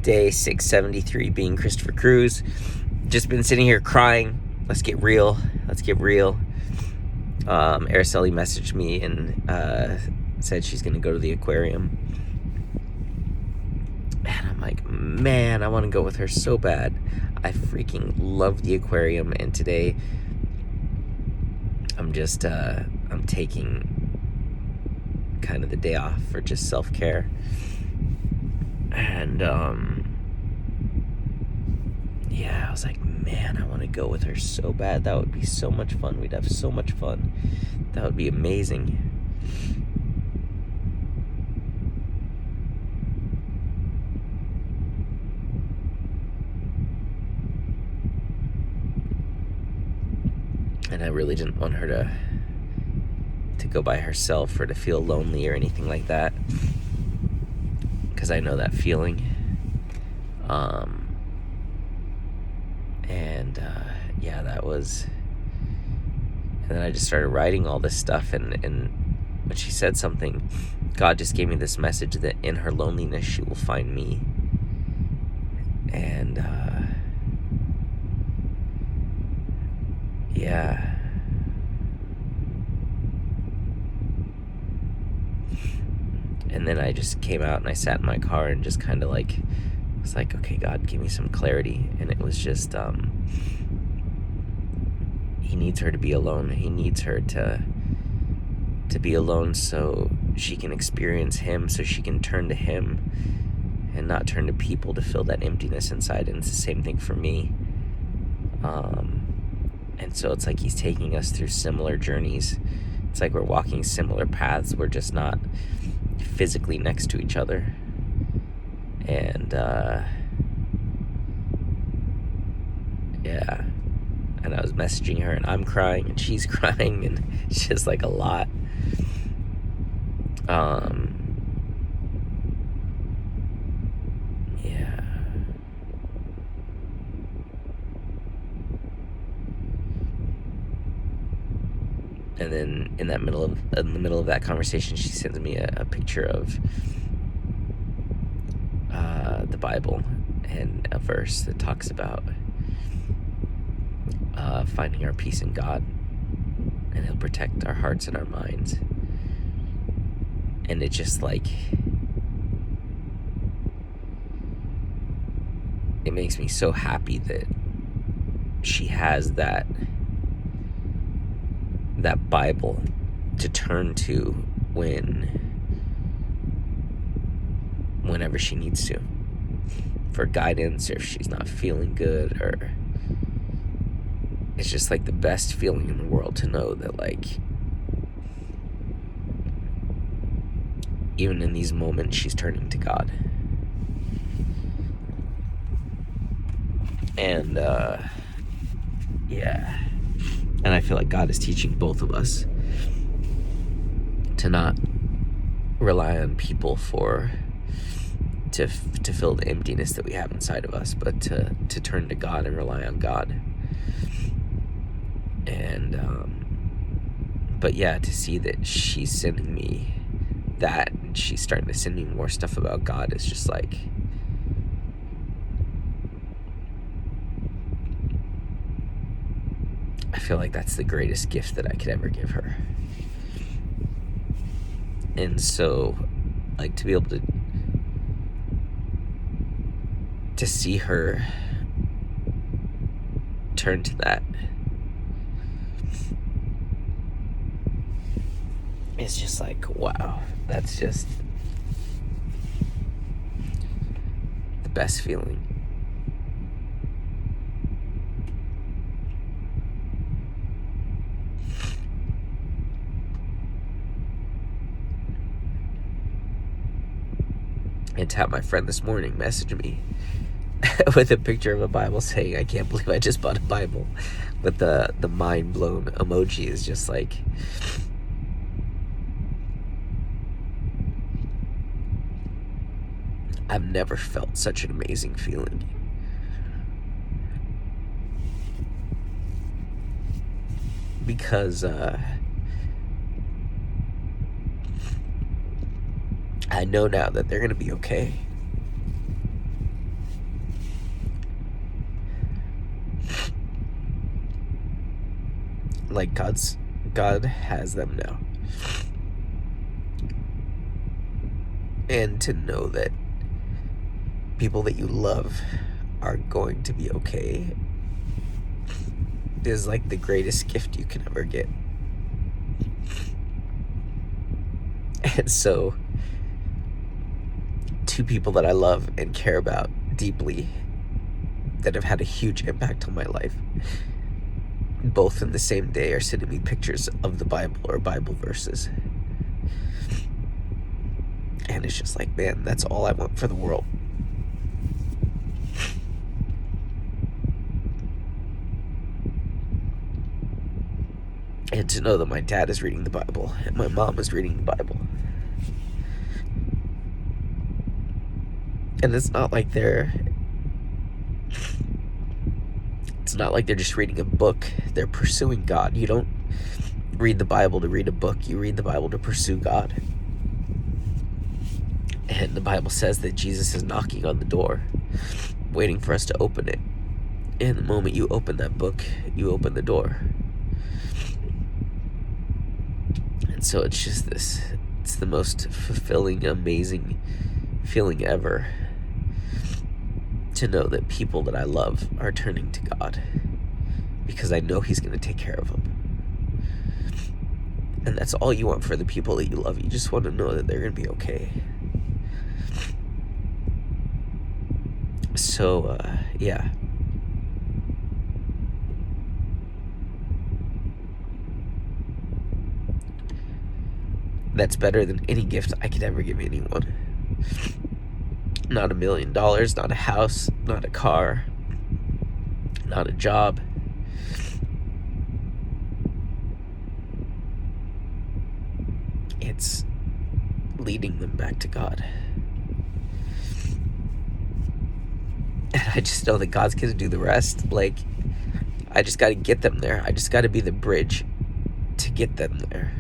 Day 673 being Christopher Cruz. Just been sitting here crying. Let's get real. Araceli messaged me and said she's gonna go to the aquarium. And I'm like, man, I want to go with her so bad. I freaking love the aquarium. And today I'm just I'm taking kind of the day off for just self-care. And yeah, I was like, man, I want to go with her so bad. That would be so much fun. We'd have so much fun. That would be amazing. And I really didn't want her to go by herself or to feel lonely or anything like that, because I know that feeling. Yeah, that was. And then I just started writing all this stuff, and when she said something, God just gave me this message that in her loneliness she will find me. And yeah. And then I just came out and I sat in my car and just kind of like was like, okay, God, give me some clarity. And it was just he needs her to be alone. He needs her to be alone so she can experience him, so she can turn to him and not turn to people to fill that emptiness inside. And it's the same thing for me. And so it's like he's taking us through similar journeys. It's like we're walking similar paths. We're just not physically next to each other. And yeah. And I was messaging her and I'm crying and she's crying, and it's just like a lot. Yeah. And then in the middle of that conversation, she sends me a picture of the Bible and a verse that talks about finding our peace in God, and He'll protect our hearts and our minds. And it just like, it makes me so happy that she has that Bible to turn to whenever she needs to, for guidance, or if she's not feeling good, or it's just like the best feeling in the world to know that, like, even in these moments she's turning to God. And yeah. And I feel like God is teaching both of us to not rely on people to fill the emptiness that we have inside of us, but to turn to God and rely on God. And but yeah, to see that she's sending me that, and she's starting to send me more stuff about God, is just like, I feel like that's the greatest gift that I could ever give her. And so, like, to be able to see her turn to that is just like, wow, that's just the best feeling. And to have my friend this morning message me with a picture of a Bible saying, I can't believe I just bought a Bible, but the mind blown emoji is just like, I've never felt such an amazing feeling. Because I know now that they're going to be okay. Like God has them now. And to know that people that you love are going to be okay is like the greatest gift you can ever get. And so, two people that I love and care about deeply that have had a huge impact on my life, both in the same day, are sending me pictures of the Bible or Bible verses. And it's just like, man, that's all I want for the world. And to know that my dad is reading the Bible and my mom is reading the Bible. And it's not like they're just reading a book. They're pursuing God. You don't read the Bible to read a book. You read the Bible to pursue God. And the Bible says that Jesus is knocking on the door, waiting for us to open it. And the moment you open that book, you open the door. And so it's just it's the most fulfilling, amazing feeling ever to know that people that I love are turning to God, because I know He's going to take care of them. And that's all you want for the people that you love. You just want to know that they're going to be okay. So, yeah. That's better than any gift I could ever give anyone. Not $1 million, not a house, not a car, not a job. It's leading them back to God. And I just know that God's going to do the rest. Like, I just got to get them there. I just got to be the bridge to get them there.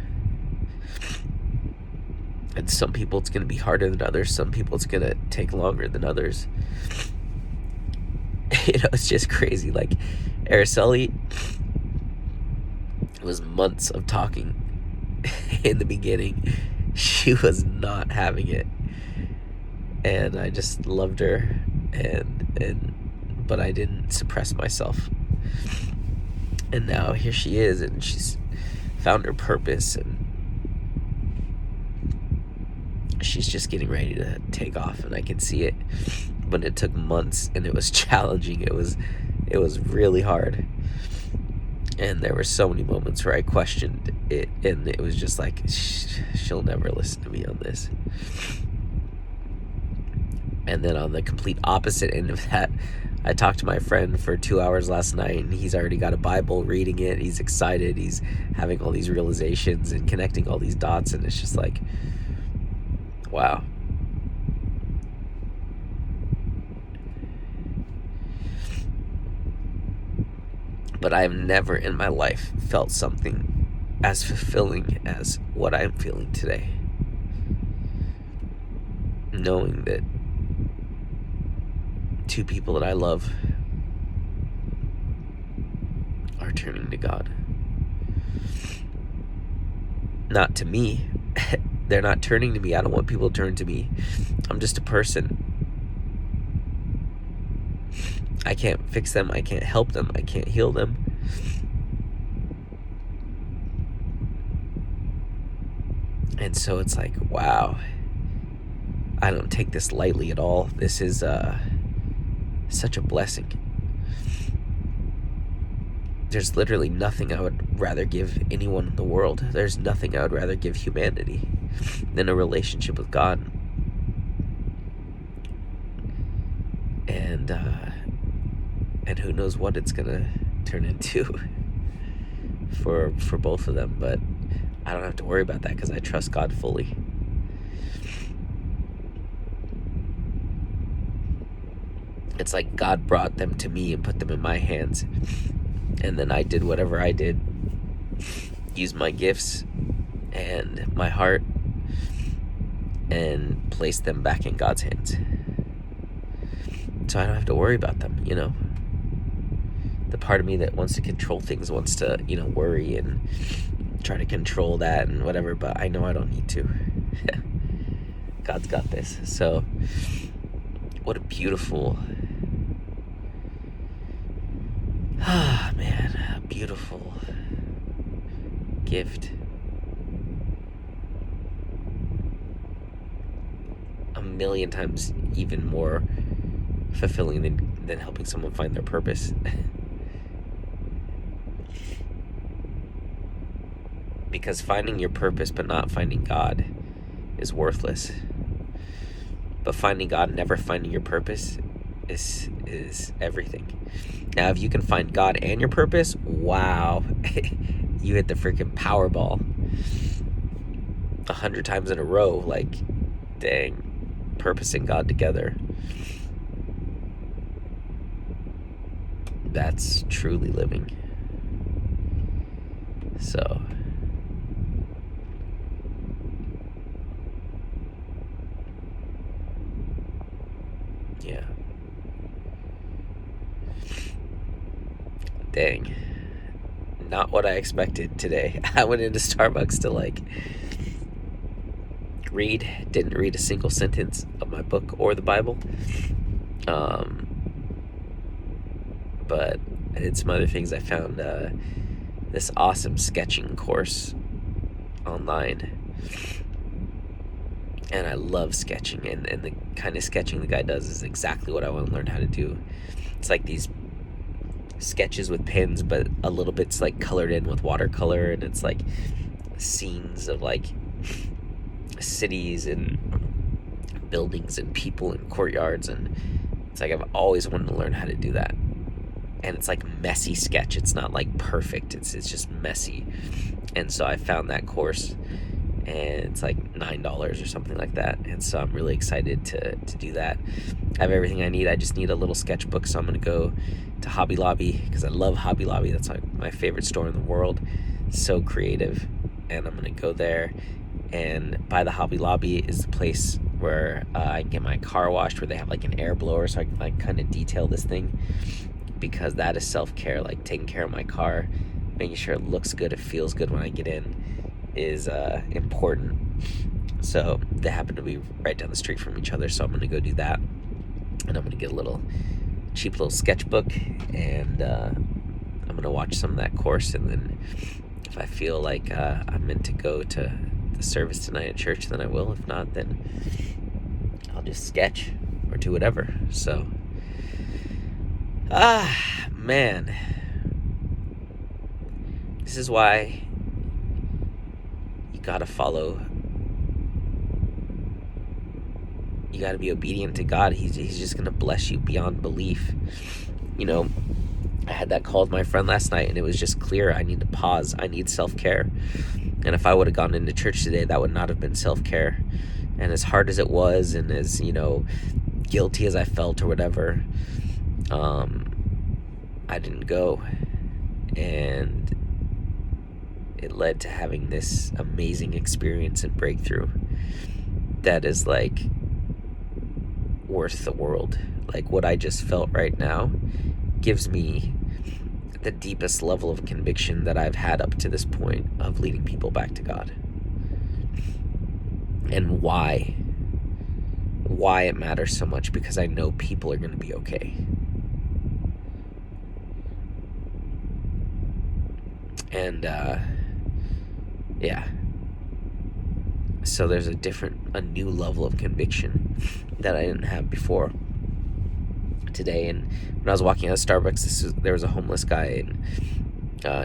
And some people it's going to be harder than others. Some people it's going to take longer than others. It's just crazy. Like, Araceli, it was months of talking in the beginning. She was not having it. And I just loved her. But I didn't suppress myself. And now here she is, and she's found her purpose, and she's just getting ready to take off, and I can see it. But it took months, and it was challenging. It was really hard. And there were so many moments where I questioned it, and it was just like, she'll never listen to me on this. And then on the complete opposite end of that, I talked to my friend for 2 hours last night, and he's already got a Bible, reading it. He's excited. He's having all these realizations and connecting all these dots, and it's just like, wow. But I have never in my life felt something as fulfilling as what I'm feeling today. Knowing that two people that I love are turning to God. Not to me. They're not turning to me. I don't want people to turn to me. I'm just a person. I can't fix them. I can't help them. I can't heal them. And so it's like, wow. I don't take this lightly at all. This is such a blessing. There's literally nothing I would rather give anyone in the world. There's nothing I would rather give humanity than a relationship with God. And who knows what it's gonna turn into for both of them, but I don't have to worry about that because I trust God fully. It's like God brought them to me and put them in my hands. And then I did whatever I did. Used my gifts and my heart and placed them back in God's hands. So I don't have to worry about them, the part of me that wants to control things wants to, worry and try to control that and whatever, but I know I don't need to. God's got this. So what a beautiful, man, a beautiful gift. A million times even more fulfilling than helping someone find their purpose. Because finding your purpose but not finding God is worthless. But finding God and never finding your purpose is everything. Now, if you can find God and your purpose, wow, you hit the freaking Powerball 100 times in a row. Like, dang, purpose and God together. That's truly living. So, yeah. Dang. Not what I expected today. I went into Starbucks to read. Didn't read a single sentence of my book or the Bible. But I did some other things. I found this awesome sketching course online. And I love sketching. And the kind of sketching the guy does is exactly what I want to learn how to do. It's like these sketches with pens, but a little bit's like colored in with watercolor, and it's like scenes of like cities and buildings and people and courtyards, and it's like I've always wanted to learn how to do that. And it's like messy sketch. It's not like perfect. It's just messy. And so I found that course, and it's like $9 or something like that. And so I'm really excited to do that. I have everything I need. I just need a little sketchbook. So I'm going to go to Hobby Lobby, because I love Hobby Lobby. That's like my favorite store in the world. So creative. And I'm going to go there. And by the Hobby Lobby is the place where I can get my car washed, where they have like an air blower, so I can like kind of detail this thing. Because that is self-care, like taking care of my car, making sure it looks good, it feels good when I get in, is important. So they happen to be right down the street from each other, so I'm going to go do that. And I'm going to get a cheap little sketchbook, and I'm going to watch some of that course. And then if I feel like I'm meant to go to the service tonight at church, then I will. If not, then I'll just sketch or do whatever. So man, this is why you gotta follow. You gotta be obedient to God. He's just gonna bless you beyond belief. I had that call with my friend last night, and it was just clear. I need to pause. I need self-care. And if I would have gone into church today, that would not have been self-care. And as hard as it was, and as guilty as I felt or whatever, I didn't go, and it led to having this amazing experience and breakthrough that is like worth the world. Like what I just felt right now gives me the deepest level of conviction that I've had up to this point of leading people back to God, and why it matters so much, because I know people are going to be okay. And yeah, so there's a new level of conviction that I didn't have before today. And when I was walking out of Starbucks, there was a homeless guy, and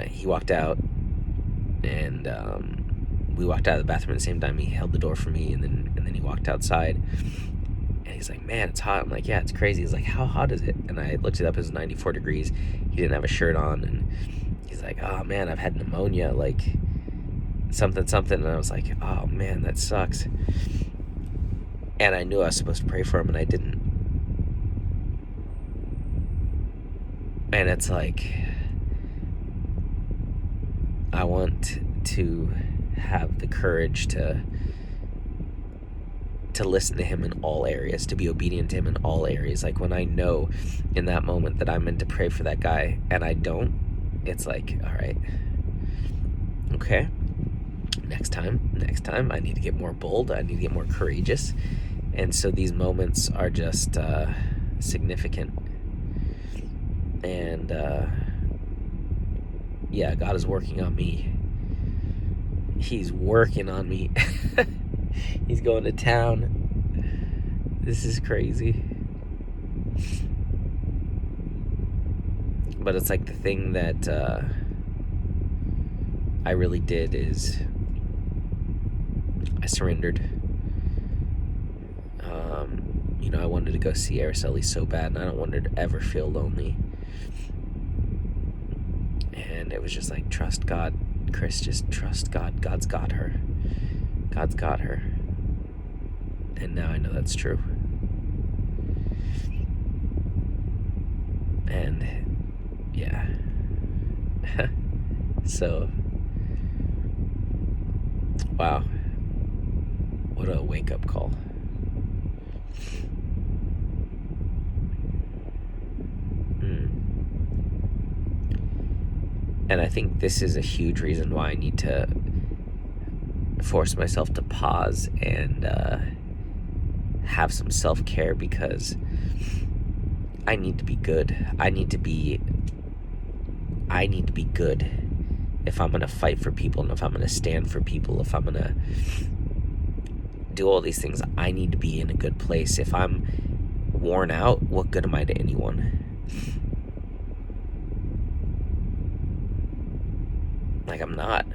he walked out, and we walked out of the bathroom at the same time. He held the door for me, and then he walked outside, and he's like, "Man, it's hot." I'm like, "Yeah, it's crazy." He's like, "How hot is it?" And I looked it up. It was 94 degrees. He didn't have a shirt on, and he's like, "Oh man, I've had pneumonia, like something." And I was like, "Oh man, that sucks." And I knew I was supposed to pray for him, and I didn't. And it's like, I want to have the courage to to listen to him in all areas, to be obedient to him in all areas. Like when I know in that moment that I'm meant to pray for that guy and I don't, it's like, all right, okay, next time I need to get more bold, I need to get more courageous. And so these moments are just significant. And yeah, God is working on me. He's working on me. He's going to town. This is crazy. But it's like the thing that I really did is I surrendered. I wanted to go see Araceli so bad, and I don't want her to ever feel lonely. And it was just like, trust God, Chris, just trust God. God's got her. God's got her. And now I know that's true. And yeah. So, wow. What a wake-up call. And I think this is a huge reason why I need to force myself to pause and have some self-care, because I need to be good. I need to be good if I'm going to fight for people, and if I'm going to stand for people, if I'm going to do all these things. I need to be in a good place. If I'm worn out, what good am I to anyone? Like, I'm not.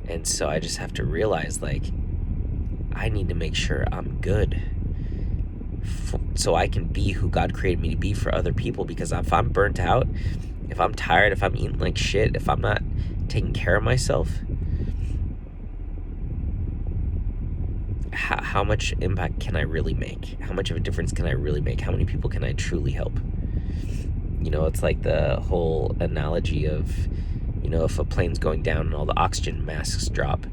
And so I just have to realize, like, I need to make sure I'm good so I can be who God created me to be for other people. Because if I'm burnt out, if I'm tired, if I'm eating like shit, if I'm not taking care of myself, how much impact can I really make? How much of a difference can I really make? How many people can I truly help? It's like the whole analogy of, if a plane's going down and all the oxygen masks drop,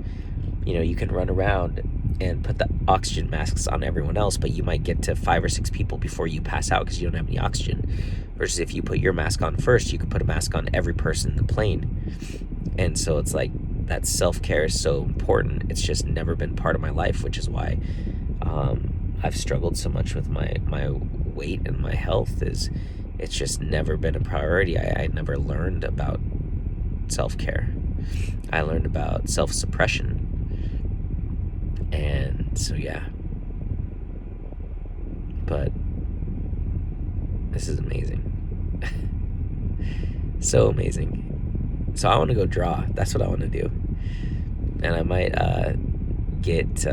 you can run around and put the oxygen masks on everyone else, but you might get to 5 or 6 people before you pass out because you don't have any oxygen. Versus if you put your mask on first, you can put a mask on every person in the plane. And so it's like, that self-care is so important. It's just never been part of my life, which is why I've struggled so much with my weight and my health. It's just never been a priority. I never learned about self-care. I learned about self-suppression. And so, yeah. But this is amazing. So amazing. So I want to go draw. That's what I want to do. And I might get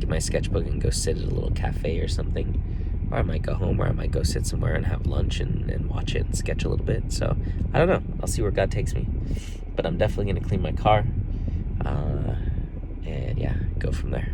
my sketchbook and go sit at a little cafe or something. Or I might go home, or I might go sit somewhere and have lunch and watch it and sketch a little bit. So, I don't know. I'll see where God takes me. But I'm definitely going to clean my car. And yeah, go from there.